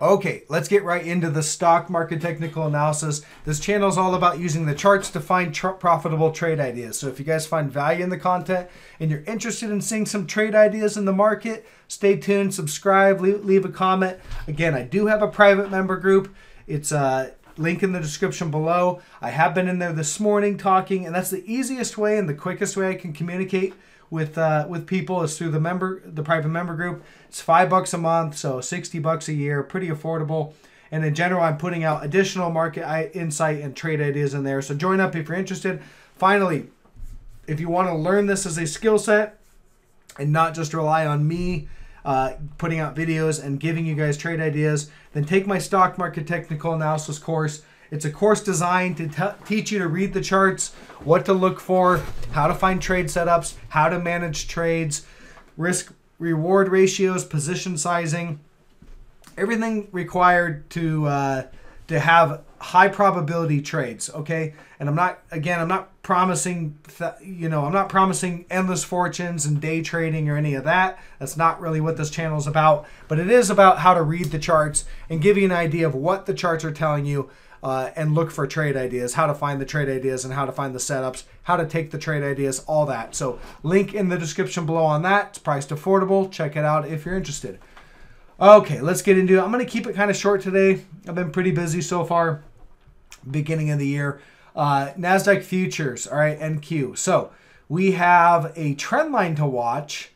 Okay, let's get right into the stock market technical analysis. This channel is all about using the charts to find profitable trade ideas. So if you guys find value in the content and you're interested in seeing some trade ideas in the market, stay tuned, subscribe, leave a comment. Again, I do have a private member group. It's a link in the description below. I have been in there this morning talking, and that's the easiest way and the quickest way I can communicate with people is through the private member group. It's $5 a month, so $60 a year, pretty affordable. And in general, I'm putting out additional market insight and trade ideas in there. So join up if you're interested. Finally, if you want to learn this as a skill set and not just rely on me putting out videos and giving you guys trade ideas, then take my stock market technical analysis course. It's a course designed to teach you to read the charts, what to look for, how to find trade setups, how to manage trades, risk reward ratios, position sizing, everything required to have high probability trades. Okay, and I'm not promising I'm not promising endless fortunes and day trading or any of that. That's not really what this channel is about. But it is about how to read the charts and give you an idea of what the charts are telling you. And look for trade ideas, how to find the trade ideas and how to find the setups, how to take the trade ideas, all that. So link in the description below on that. It's priced affordable. Check it out if you're interested. Okay, let's get into it. I'm going to keep it kind of short today. I've been pretty busy so far, beginning of the year. NASDAQ futures, all right, NQ. So we have a trend line to watch.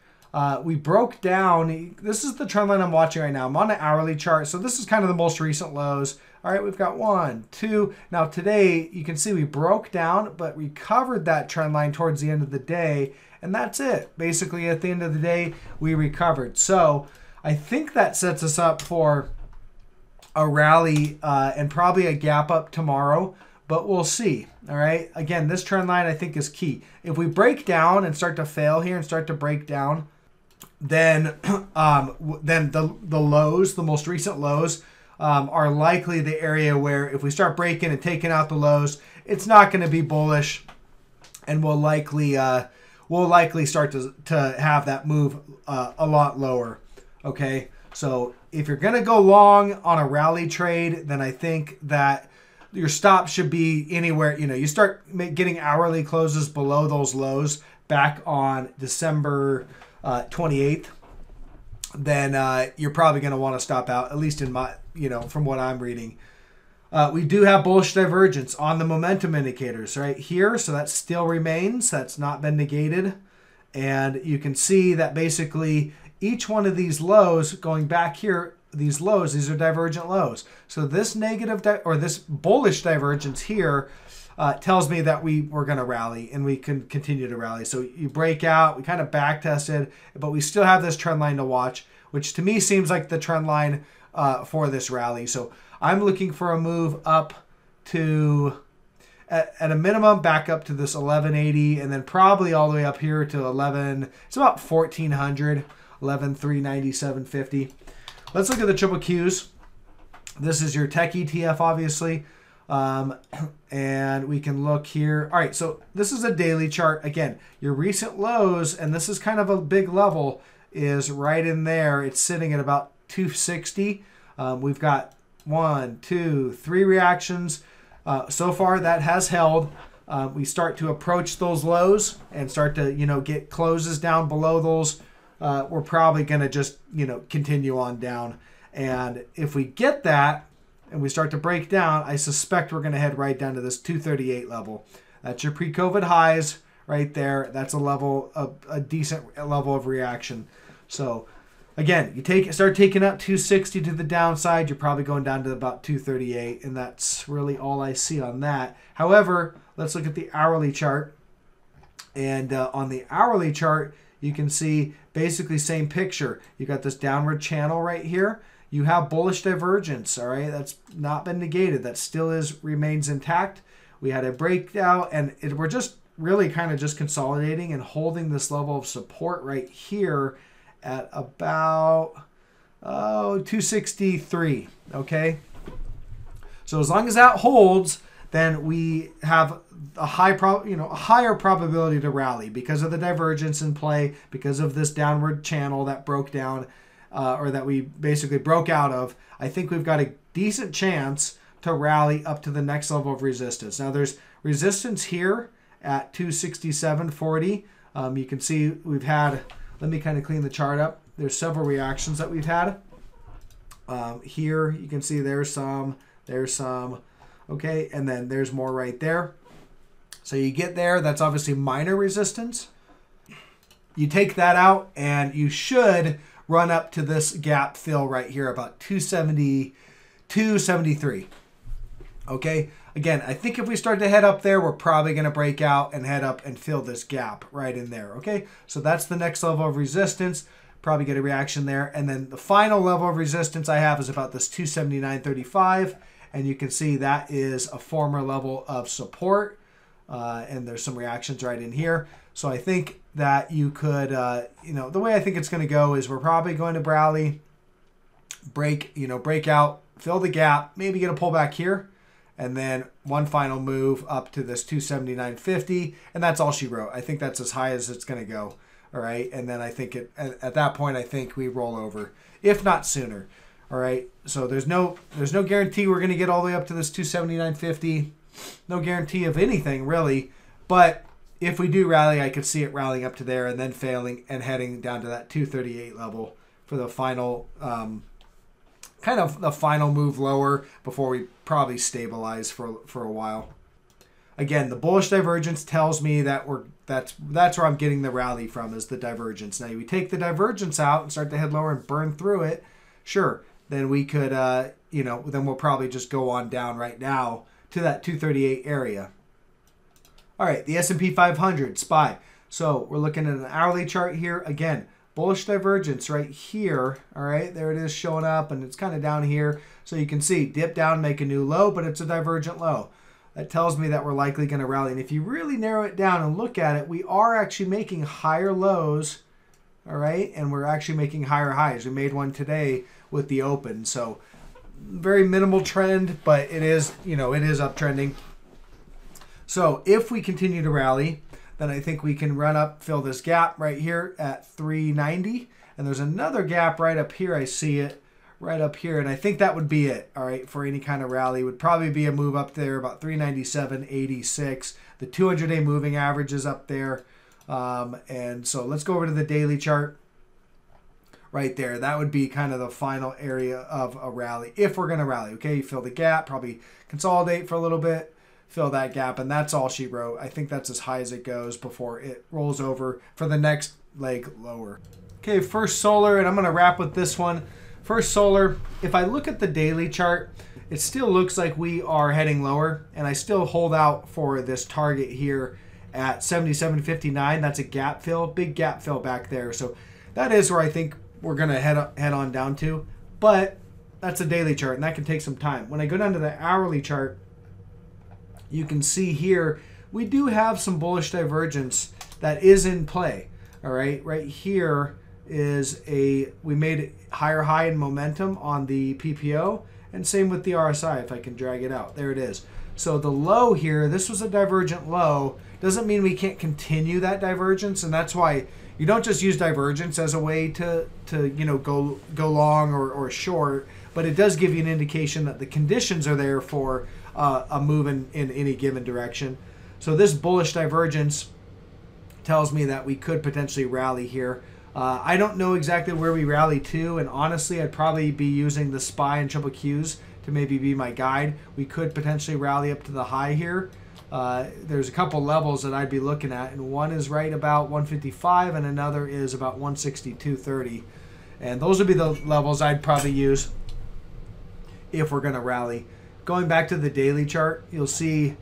We broke down, this is the trend line I'm watching right now. I'm on an hourly chart, so this is kind of the most recent lows. All right, we've got 1, 2. Now today, you can see we broke down, but recovered that trend line towards the end of the day, and that's it. Basically, at the end of the day, we recovered. So I think that sets us up for a rally and probably a gap up tomorrow, but we'll see. All right, again, this trend line I think is key. If we break down and start to fail here and start to break down, then the lows, the most recent lows, are likely the area where if we start breaking and taking out the lows, it's not going to be bullish, and we'll likely start to have that move a lot lower. Okay, so if you're going to go long on a rally trade, then I think that your stop should be anywhere. You start getting hourly closes below those lows back on December 28th, then you're probably going to want to stop out, at least in my, from what I'm reading. We do have bullish divergence on the momentum indicators right here. So that still remains. That's not been negated. And you can see that basically each one of these lows going back here, these are divergent lows. So this this bullish divergence here tells me that we're going to rally and we can continue to rally. So you break out, we kind of back tested, but we still have this trend line to watch, which to me seems like the trend line for this rally. So I'm looking for a move up to, at a minimum, back up to this 1180, and then probably all the way up here to 11. It's about 1400, 11,397.50. Let's look at the triple Qs. This is your tech ETF, obviously. And we can look here. All right, so this is a daily chart. Again, your recent lows, and this is kind of a big level, is right in there. It's sitting at about 260. We've got 1, 2, 3 reactions. So far, that has held. We start to approach those lows and start to, get closes down below those. We're probably going to just, continue on down. And if we get that, and we start to break down, I suspect we're going to head right down to this 238 level. That's your pre-COVID highs right there. That's a decent level of reaction. So again, you start taking out 260 to the downside, you're probably going down to about 238, and that's really all I see on that. However, let's look at the hourly chart. And on the hourly chart, you can see basically same picture. You got this downward channel right here. You have bullish divergence, all right? That's not been negated. That still remains intact. We had a breakout, and we're just really kind of just consolidating and holding this level of support right here at about 263, okay? So as long as that holds, then we have a higher probability to rally because of the divergence in play, because of this downward channel that broke down. or that we basically broke out of, I think we've got a decent chance to rally up to the next level of resistance. Now there's resistance here at 267.40. You can see we've had, let me kind of clean the chart up. There's several reactions that we've had. Here you can see there's some, okay, and then there's more right there. So you get there, that's obviously minor resistance. You take that out and you should run up to this gap fill right here about 270, 273. Okay, again, I think if we start to head up there, we're probably going to break out and head up and fill this gap right in there. Okay, so that's the next level of resistance. Probably get a reaction there. And then the final level of resistance I have is about this 279.35. And you can see that is a former level of support. And there's some reactions right in here. So I think that you could, the way I think it's going to go is we're probably going to rally, break out, fill the gap, maybe get a pullback here, and then one final move up to this 279.50, and that's all she wrote. I think that's as high as it's going to go. All right, and then I think at that point I think we roll over, if not sooner. All right, so there's no guarantee we're going to get all the way up to this 279.50. No guarantee of anything really, but if we do rally, I could see it rallying up to there and then failing and heading down to that 238 level for the final, kind of the final move lower before we probably stabilize for a while. Again, the bullish divergence tells me that that's where I'm getting the rally from, is the divergence. Now, we take the divergence out and start to head lower and burn through it, sure, then we could, then we'll probably just go on down right now to that 238 area. All right, the S&P 500, SPY. So we're looking at an hourly chart here. Again, bullish divergence right here. All right, there it is showing up, and it's kind of down here. So you can see dip down, make a new low, but it's a divergent low. That tells me that we're likely going to rally. And if you really narrow it down and look at it, we are actually making higher lows, all right? And we're actually making higher highs. We made one today with the open. So very minimal trend, but it is, it is uptrending. So if we continue to rally, then I think we can run up, fill this gap right here at 390. And there's another gap right up here. I see it right up here. And I think that would be it, all right, for any kind of rally. Would probably be a move up there about 397.86. The 200-day moving average is up there. And so let's go over to the daily chart right there. That would be kind of the final area of a rally if we're going to rally. Okay, you fill the gap, probably consolidate for a little bit, fill that gap, and that's all she wrote. I think that's as high as it goes before it rolls over for the next leg lower. Okay, First Solar, and I'm going to wrap with this one. First Solar, if I look at the daily chart, it still looks like we are heading lower, and I still hold out for this target here at 77.59. That's a gap fill, big gap fill back there. So that is where I think we're going to head on down to, but that's a daily chart, and that can take some time. When I go down to the hourly chart, you can see here we do have some bullish divergence that is in play. All right, right here is we made a higher high in momentum on the PPO, and same with the RSI. If I can drag it out, there it is. So the low here, this was a divergent low. Doesn't mean we can't continue that divergence, and that's why you don't just use divergence as a way to go long or short, but it does give you an indication that the conditions are there for a move in any given direction. So this bullish divergence tells me that we could potentially rally here. I don't know exactly where we rally to, and honestly, I'd probably be using the SPY and triple Qs to maybe be my guide. We could potentially rally up to the high here. There's a couple levels that I'd be looking at, and one is right about 155 and another is about 162.30. And those would be the levels I'd probably use if we're going to rally. Going back to the daily chart, you'll see,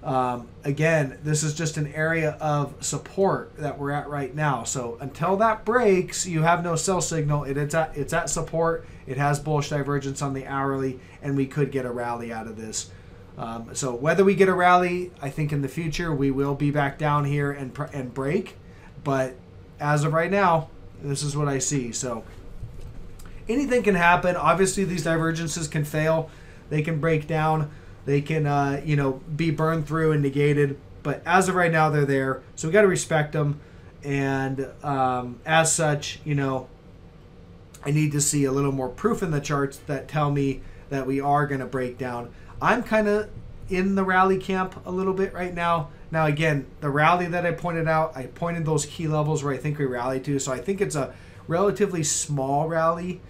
again, this is just an area of support that we're at right now. So until that breaks, you have no sell signal. It's at support. It has bullish divergence on the hourly, and we could get a rally out of this. So whether we get a rally, I think in the future we will be back down here and break. But as of right now, this is what I see. So anything can happen. Obviously, these divergences can fail. They can break down. They can, be burned through and negated. But as of right now, they're there. So we got to respect them. And as such, I need to see a little more proof in the charts that tell me that we are going to break down. I'm kind of in the rally camp a little bit right now. Now, again, the rally that I pointed out, I pointed those key levels where I think we rallied to. So I think it's a relatively small rally,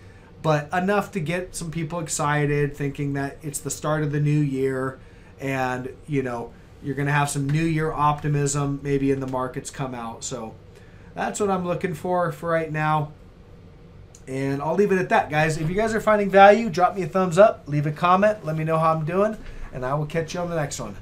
but enough to get some people excited, thinking that it's the start of the new year. And, you know, you're going to have some new year optimism maybe in the markets come out. So that's what I'm looking for right now. And I'll leave it at that, guys. If you guys are finding value, drop me a thumbs up, leave a comment, let me know how I'm doing, and I will catch you on the next one.